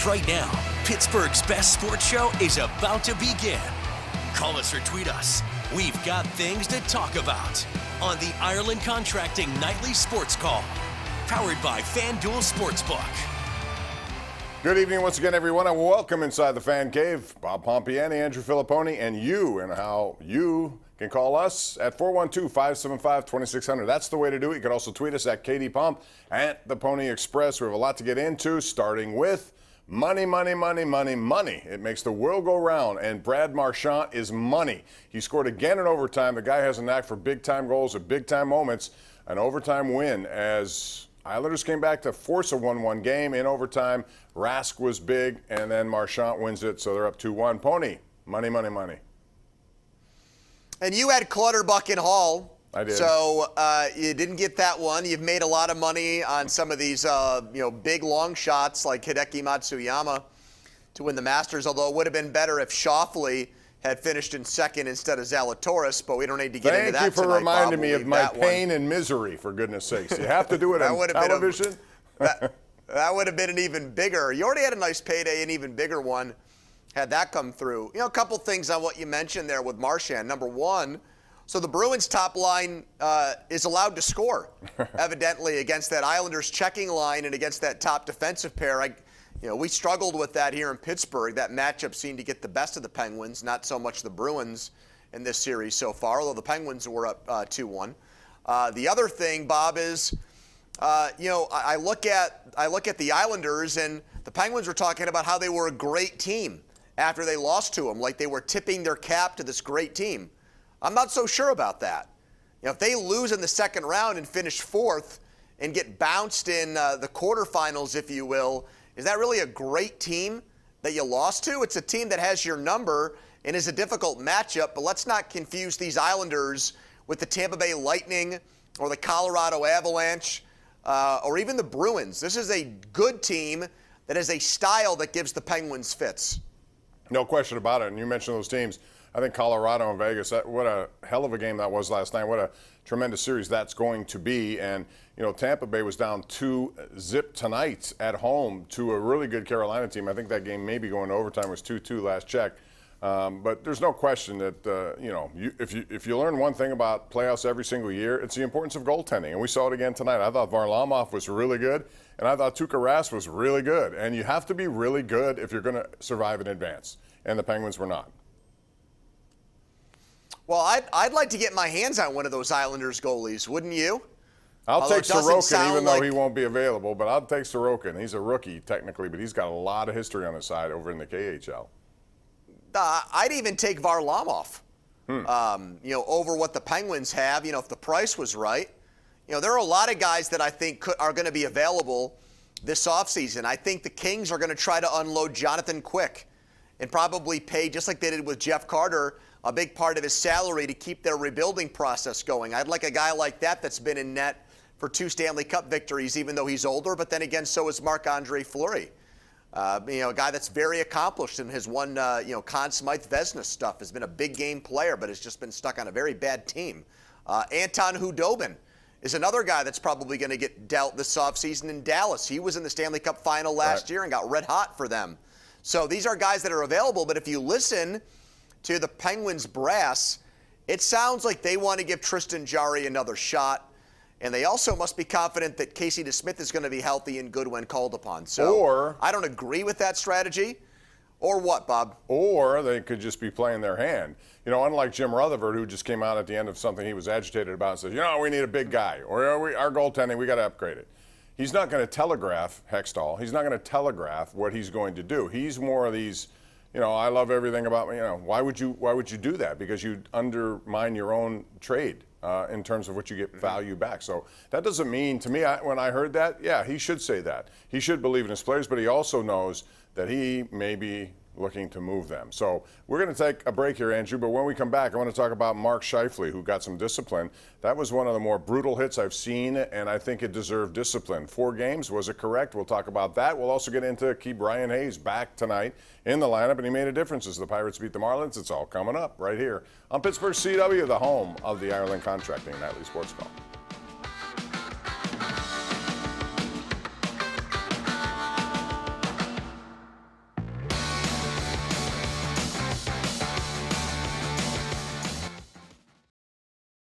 right now. Pittsburgh's best sports show is about to begin. Call us or tweet us. We've got things to talk about on the Ireland Contracting Nightly Sports Call, powered by FanDuel Sportsbook. Good evening once again, everyone, and welcome inside the Fan Cave. Bob Pompeani, Andrew Fillipponi, and how you can call us at 412-575-2600. That's the way to do it. You can also tweet us at KDPomp, at the Pony Express. We have a lot to get into, starting with money, money, money, money, money. It makes the world go round, and Brad Marchand is money. He scored again in overtime. The guy has a knack for big-time goals at big-time moments. An overtime win as Islanders came back to force a 1-1 game in overtime. Rask was big, and then Marchand wins it, so they're up 2-1. Pony, money, money, money. And you had Clutterbuck and Hall. I did. So you didn't get that one. You've made a lot of money on some of these big long shots like Hideki Matsuyama to win the Masters, although it would have been better if Schauffele had finished in second instead of Zalatoris, but we don't need to get into that tonight. Thank you for reminding me of my pain and misery, for goodness sakes. You have to do it on television? That would have been an even bigger. You already had a nice payday, an even bigger one, had that come through. A couple things on what you mentioned there with Marchand. Number one, so the Bruins' top line is allowed to score, evidently, against that Islanders checking line and against that top defensive pair. We struggled with that here in Pittsburgh. That matchup seemed to get the best of the Penguins, not so much the Bruins in this series so far, although the Penguins were up 2-1. The other thing, Bob, is I look at the Islanders, and the Penguins were talking about how they were a great team after they lost to them, like they were tipping their cap to this great team. I'm not so sure about that. If they lose in the second round and finish fourth and get bounced in the quarterfinals, if you will, is that really a great team that you lost to? It's a team that has your number and is a difficult matchup, but let's not confuse these Islanders with the Tampa Bay Lightning or the Colorado Avalanche or even the Bruins. This is a good team that has a style that gives the Penguins fits. No question about it, and you mentioned those teams. I think Colorado and Vegas, what a hell of a game that was last night. What a tremendous series that's going to be. And, Tampa Bay was down 2-0 tonight at home to a really good Carolina team. I think that game maybe going to overtime was 2-2 last check. But there's no question that, if you learn one thing about playoffs every single year, it's the importance of goaltending. And we saw it again tonight. I thought Varlamov was really good, and I thought Tuukka Rask was really good. And you have to be really good if you're going to survive in advance. And the Penguins were not. Well, I'd like to get my hands on one of those Islanders goalies, wouldn't you? I'll take Sorokin, even though he won't be available, but I'll take Sorokin. He's a rookie, technically, but he's got a lot of history on his side over in the KHL. I'd even take Varlamov, over what the Penguins have, if the price was right. There are a lot of guys that I think are going to be available this offseason. I think the Kings are going to try to unload Jonathan Quick and probably pay, just like they did with Jeff Carter, a big part of his salary to keep their rebuilding process going. I'd like a guy like that that's been in net for 2 Stanley Cup victories, even though he's older. But then again, so is Marc-Andre Fleury. A guy that's very accomplished and has won, Conn Smythe Vezina stuff, has been a big game player, but has just been stuck on a very bad team. Anton Khudobin is another guy that's probably going to get dealt this offseason in Dallas. He was in the Stanley Cup final last year and got red hot for them. So these are guys that are available, but if you listen to the Penguins brass, it sounds like they want to give Tristan Jarry another shot. And they also must be confident that Casey DeSmith is going to be healthy and good when called upon. So I don't agree with that strategy. Or what, Bob? Or they could just be playing their hand. Unlike Jim Rutherford, who just came out at the end of something he was agitated about and said, we need a big guy. Or our goaltending, we got to upgrade it. He's not going to telegraph Hextall. He's not going to telegraph what he's going to do. He's more of these, I love everything about me. Why would you do that? Because you undermine your own trade. In terms of what you get value back. So that doesn't mean, to me, when I heard that, yeah, he should say that. He should believe in his players, but he also knows that he may be looking to move them. So we're going to take a break here, Andrew, but when we come back, I want to talk about Mark Scheifele, who got some discipline. That was one of the more brutal hits I've seen, and I think it deserved discipline. 4 games, was it correct? We'll talk about that. We'll also get into Brian Hayes back tonight in the lineup, and he made a difference as the Pirates beat the Marlins. It's all coming up right here on Pittsburgh CW, the home of the Ireland Contracting Nightly Sports Call.